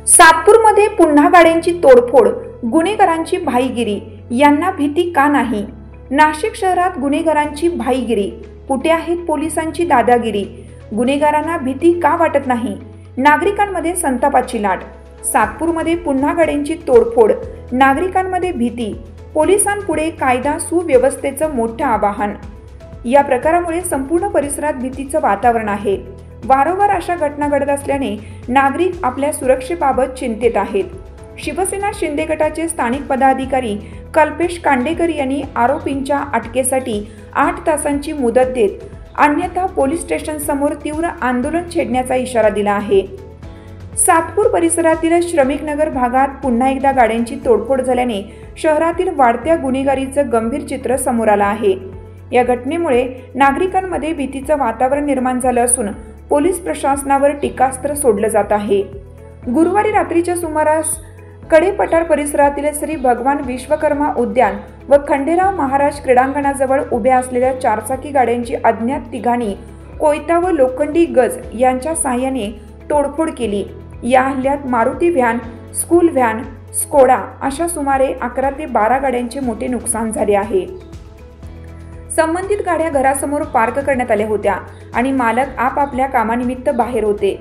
सातपूरमध्ये पुन्हा गाड्यांची तोडफोड, गुन्हेगारांची भाईगिरी. यांना भीती का नाही? नाशिक शहरात गुन्हेगारांची भाईगिरी. कुठे आहेत पोलिसांची दादागिरी? गुन्हेगारांना भीती का वाटत नाही? नागरिकांमध्ये संतापाची लाट. सातपूरमध्ये पुन्हा गाड्यांची तोडफोड, नागरिकांमध्ये भीती. पोलिसांपुढे कायदा सुव्यवस्थेचं मोठं आवाहन. या प्रकारामुळे संपूर्ण परिसरात भीतीचं वातावरण आहे. वारंवार अशा घटना घडत असल्याने नागरिक आपल्या सुरक्षेबाबत चिंतित आहेत. शिवसेना शिंदे गटाचे स्थानिक पदाधिकारी कल्पेश कांडेकर यांनी आरोपींच्या अटकेसाठी 8 तासांची मुदत देत, अन्यथा पोलीस स्टेशन समोर तीव्र आंदोलन छेडण्याचा इशारा दिला आहे. सातपूर परिसरातील श्रमिक नगर भागात पुन्हा एकदा गाड्यांची तोडफोड झाल्याने शहरातील वाढत्या गुन्हेगारीचं गंभीर चित्र समोर आलं आहे. या घटनेमुळे नागरिकांमध्ये भीतीचं वातावरण निर्माण झालं असून पोलीस प्रशासनावर टीकास्त्र सोडलं जात आहे. गुरुवारी रात्रीच्या सुमारास कडेपठार परिसरातील श्री भगवान विश्वकर्मा उद्यान व खंडेराव महाराज क्रीडांगणाजवळ उभ्या असलेल्या चारचाकी गाड्यांची अज्ञात तिघांनी कोयता व लोखंडी गज यांच्या साहाय्याने तोडफोड केली. या हल्ल्यात Maruti van, school van, Skoda अशा सुमारे 11 ते 12 गाड्यांचे मोठे नुकसान झाले आहे. संबंधित गाड्या घरासमोर पार्क करण्यात आल्या होत्या आणि मालक आपापल्या कामानिमित्त बाहेर होते.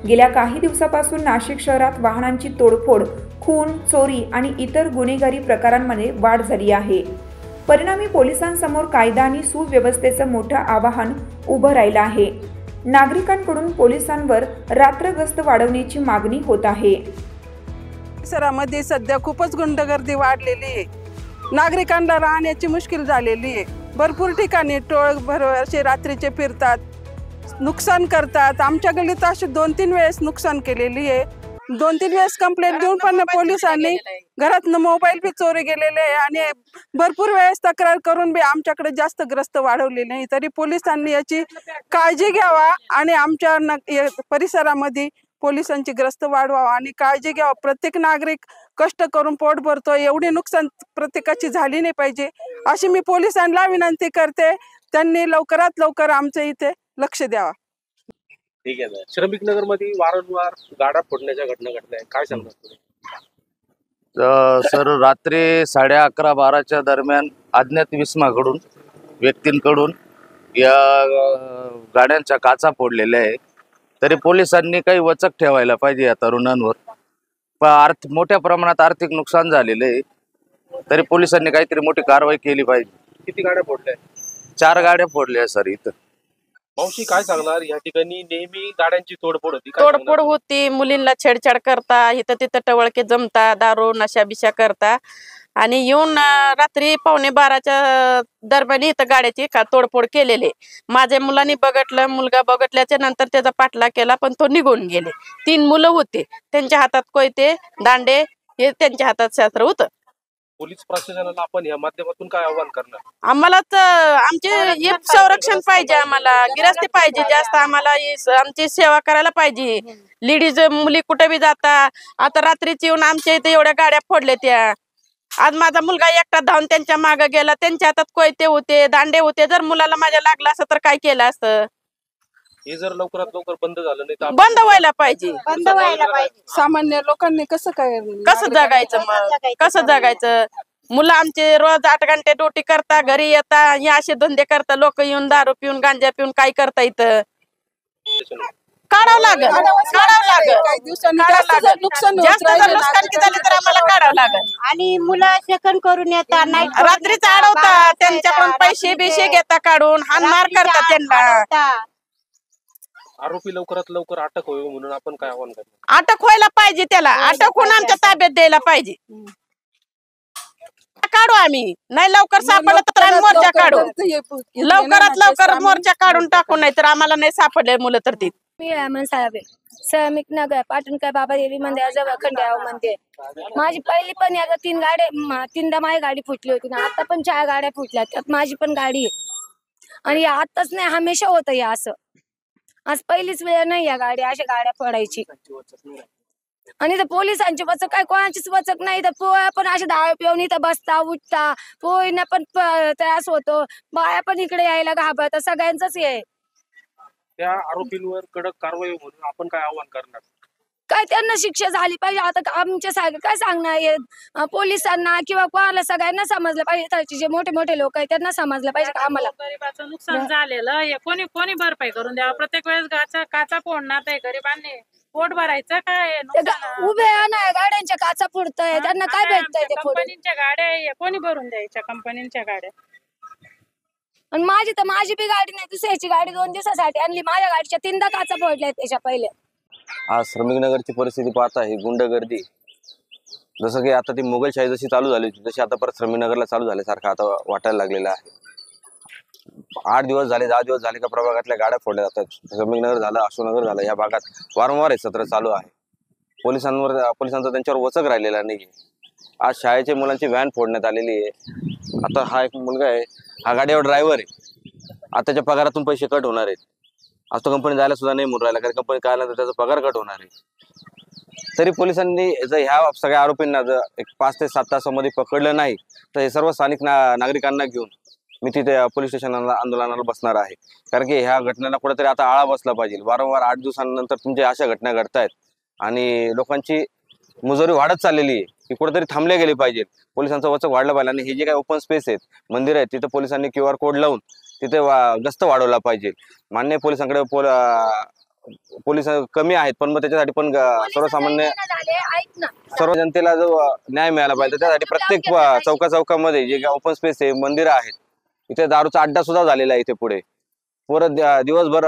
गेल्या काही दिवसापासून नाशिक शहरात वाहनांची तोडफोड, खून, चोरी आणि इतर गुन्हेगारी प्रकारांमध्ये वाढ झाली आहे. परिणामी पोलिसांसमोर कायदा आणि सुव्यवस्थेचं मोठं आव्हान उभं राहिलं आहे. नागरिकांकडून पोलिसांवर रात्रगस्त वाढवण्याची मागणी होत आहे. परिसरामध्ये सध्या खूपच गुंडगर्दी वाढलेली आहे. नागरिकांना राहण्याची मुश्किल झालेली आहे. भरपूर ठिकाणी टोळ भरवसे रात्रीचे फिरतात, नुकसान करतात. आमच्या गल्लीत अशी 2-3 वेळेस नुकसान केलेली आहे. 2-3 वेळेस कंप्लेंट देऊन पण पोलिसांनी घरातनं मोबाईल बी चोरी गेलेले आहे आणि भरपूर वेळेस तक्रार करून बी आमच्याकडे जास्त ग्रस्त वाढवले नाही. तरी पोलिसांनी याची काळजी घ्यावा आणि आमच्या परिसरामध्ये पोलिसांची ग्रस्त वाढवावा आणि काळजी घ्यावा. प्रत्येक नागरिक कष्ट करून पोट भरतो, एवढी नुकसान प्रत्येकाची झाली नाही पाहिजे अशी मी पोलिसांना विनंती करते. त्यांनी लवकरात लवकर आमच्या इथे लक्ष द्यावा. ठीक आहे. श्रमिक नगर मध्ये वारंवार गाड्या फोडण्याच्या घटना घडल्या, काय सांगणार तुम्ही? सर, रात्री 11:30-12च्या दरम्यान अज्ञात विस्माकडून व्यक्तींकडून या गाड्यांच्या काचा फोडलेल्या आहे. तरी पोलिसांनी काही वचक ठेवायला पाहिजे या तरुणांवर. मोठ्या प्रमाणात आर्थिक नुकसान झालेले आहे, तरी पोलिसांनी काहीतरी मोठी कारवाई केली पाहिजे. किती गाड्या फोडल्या? 4 गाड्या फोडल्या सर इथं. मावशी, काय सांगणार? या ठिकाणी नेहमी गाड्यांची तोडफोड होती. तोडफोड होती, मुलींना छेडछाड करता, इथं तिथं टवळके जमता, दारू नशा बिशा करता आणि येऊन रात्री 11:15च्या दरम्यान इथं गाड्याची तोडफोड केलेली. माझ्या मुलांनी बघितलं, मुलगा बघितल्याच्या नंतर त्याचा पाठलाग केला, पण तो निघून गेले. 3 मुलं होते, त्यांच्या हातात कोयते, दांडे हे त्यांच्या हातात शस्त्र होतं. पोलीस प्रशासनाला आपण या माध्यमातून काय आव्हान करणार? आम्हाला तर आमचे संरक्षण पाहिजे, आम्हाला गिरास्ती पाहिजे, जास्त आम्हाला आमची सेवा करायला पाहिजे. लेडीज मुली कुठे बी जाता, आता रात्रीच येऊन आमच्या इथे एवढ्या गाड्या फोडल्या त्या. आज माझा मुलगा एकटा धावून त्यांच्या मागे गेला, त्यांच्या हातात कोयते होते, दांडे होते. जर मुलाला माझ्या लागला असतं तर काय केलं असतं? हे जर लवकरात लवकर बंद झालं नाही तर बंद व्हायला पाहिजे. बंद व्हायला पाहिजे. सामान्य लोकांनी कसं जगायचं? मग कसं जगायचं? मुलं आमचे रोज 8 घंटे ड्युटी करता, घरी येता, हे असे धंदे करता. लोक येऊन दारू पिऊन गांजा पिऊन काय करता इथं? काढावं लागेल, काढावं लागेल. जास्त जर नुकसान झाले तर आम्हाला काढावं लागेल. आणि मुलं सेकंड करून येतात, रात्रीच अडवतात, त्यांच्याकडून पैसे बिशे घेता काढून, हानमार करतात त्यांना. आरोपी लवकरात लवकर अटक होईल म्हणून आपण काय आव्हान करणार? अटक व्हायला पाहिजे, त्याला अटक होऊन आमच्या ताब्यात द्यायला पाहिजे. काढू आम्ही, नाही लवकर सापडलं तर आम्ही मोर्चा काढू. लवकरात लवकर मोर्चा काढून टाकू, नाही तर आम्हाला नाही सापडले मुलं तर ती. मी अमन साहेब, श्रमिक नगर पाटणकर बाबा देवी मंदिराजवळ खंडेराव मंदिर. माझी पहिली पण याचा 3 गाड्या, 3दा माझी गाडी फुटली होती ना. आता पण 4 गाड्या फुटल्या, त्यात माझी पण गाडी आहे. आणि आताच नाही, हमेशा होतं या असं. आज पहिलीच वेळ नाही या अशा गाड्या फोडायची. आणि तर पोलिसांची वचक काय, कोणाचीच वचक नाही. तर पोळ्या पण अशा दारू पिऊन इथं बसता उठता, पोळीना पण त्रास होतो, बाया पण इकडे यायला घाबरतात. सगळ्यांचंच हे. त्या आरोपींवर कडक कारवाई म्हणून आपण काय आव्हान करणार? काय त्यांना शिक्षा झाली पाहिजे. आता आमच्या सारखं काय सांगणार पोलिसांना किंवा कोणाला, सगळ्यांना समजलं पाहिजे. इथलचे जे मोठे मोठे लोक आहेत त्यांना समजलं पाहिजे का आम्हाला गरिबाचं नुकसान झालेलं हे कोणी कोणी भरपाई करून द्यावं. प्रत्येक वेळेस काचा फोडणार आहे गरिबांनी, पोट भरायचं काय उभे नाही गाड्यांच्या काचा फुटतंय, त्यांना काय भेटतंय ते फोडून. कंपनीच्या गाड्या हे कोणी भरून द्यायच्या, कंपनीच्या गाड्या. आणि माझी बी गाडी नाही, दुसऱ्याची गाडी 2 दिवसासाठी आणली. माझ्या गाडीच्या 3दा काचा फोडल्या त्याच्या पहिले. आज श्रमिकनगरची परिस्थिती पाहता ही गुंडगर्दी जसं की आता ती मोगलशाही जशी चालू झाली होती तशी आता परत श्रमिकनगरला चालू झाल्यासारखं आता वाटायला लागलेलं आहे. 8 दिवस झाले, 10 दिवस झाले का प्रभागातल्या गाड्या फोडल्या जातात. श्रमिकनगर झालं, अशोकनगर झालं, या भागात वारंवार हे सत्र चालू आहे. पोलिसांचा त्यांच्यावर वचक राहिलेला नाही. आज शाळेच्या मुलांची व्हॅन फोडण्यात आलेली आहे. आता हा एक मुलगा आहे, हा गाडीवर ड्रायव्हर आहे. आता त्याच्या पगारातून पैसे कट होणार आहेत. आज तो कंपनी जायला सुद्धा नाही म्हणून राहिला, कारण कंपनी काय तर त्याचा पगार कट होणार आहे. तरी पोलिसांनी जर ह्या सगळ्या आरोपींना जर एक 5 ते 7 तासामध्ये पकडलं नाही तर हे सर्व स्थानिक नागरिकांना घेऊन मी तिथे पोलीस स्टेशनला आंदोलनाला बसणार आहे. कारण की ह्या घटनेला कुठेतरी आता आळा बसला पाहिजे. वारंवार 8 दिवसांनंतर तुमच्या अशा घटना घडतायत आणि लोकांची मुजोरी वाढत चाललेली आहे, की कुठेतरी थांबले गेले पाहिजे. पोलिसांचं वचक वाढलं पाहिजे. आणि हे जे काही ओपन स्पेस आहेत, मंदिर आहेत, तिथे पोलिसांनी QR कोड लावून तिथे गस्त वाढवला पाहिजे. मान्य पोलिसांकडे पोलीस कमी आहेत, पण मग त्याच्यासाठी पण सर्वसामान्य सर्व जनतेला जो न्याय मिळाला पाहिजे त्यासाठी प्रत्येक चौकामध्ये जे ओपन स्पेस आहे, मंदिरं आहेत, इथे दारूचा अड्डा सुद्धा झालेला आहे. इथे पुढे परत दिवसभर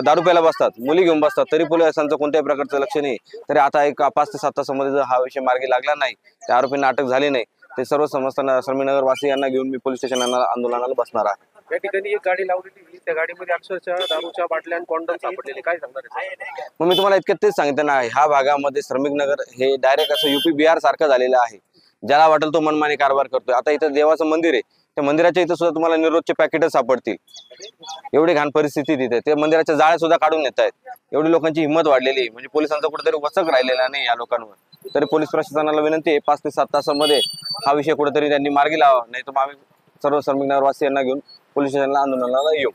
दारू प्यायला बसतात, मुली घेऊन बसतात, तरी पोलिसांचं कोणत्याही प्रकारचं लक्ष नाही. तरी आता एक 5 ते 7 तासामध्ये जर हा विषय मार्गी लागला नाही, त्या आरोपींना अटक झाली नाही, ते सर्व समजताना श्रमिकनगर वासियांना घेऊन मी पोलीस स्टेशनला आंदोलनाला बसणार आहे. या ठिकाणी एक गाडी लावलेली, त्या गाडीमध्ये अक्षरशः दारूच्या बाटल्या आणि कॉन्डम सापडलेले, काय सांगणार? मग मी तुम्हाला इतक्यात तेच सांगितलं ना, ह्या भागामध्ये श्रमिकनगर हे डायरेक्ट असं UP बिहार सारखं झालेलं आहे. ज्याला वाटेल तो मनमानी कारभार करतोय. आता इथं देवाचं मंदिर आहे, त्या मंदिराच्या इथं सुद्धा तुम्हाला निरोधचे पॅकेटच सापडतील. एवढी घाण परिस्थिती तिथे, ते मंदिराच्या जाळ्या सुद्धा काढून नेत आहेत. एवढी लोकांची हिंमत वाढलेली आहे. म्हणजे पोलिसांचा कुठेतरी वचक राहिलेला नाही या लोकांवर. तरी पोलीस प्रशासनाला विनंती आहे, 5 ते 7 तासामध्ये हा विषय कुठेतरी त्यांनी मार्गी लावा, नाही तर आम्ही सर्व श्रमिकनगर वासियांना घेऊन पोलीस स्टेशनला आंदोलनाला येऊ.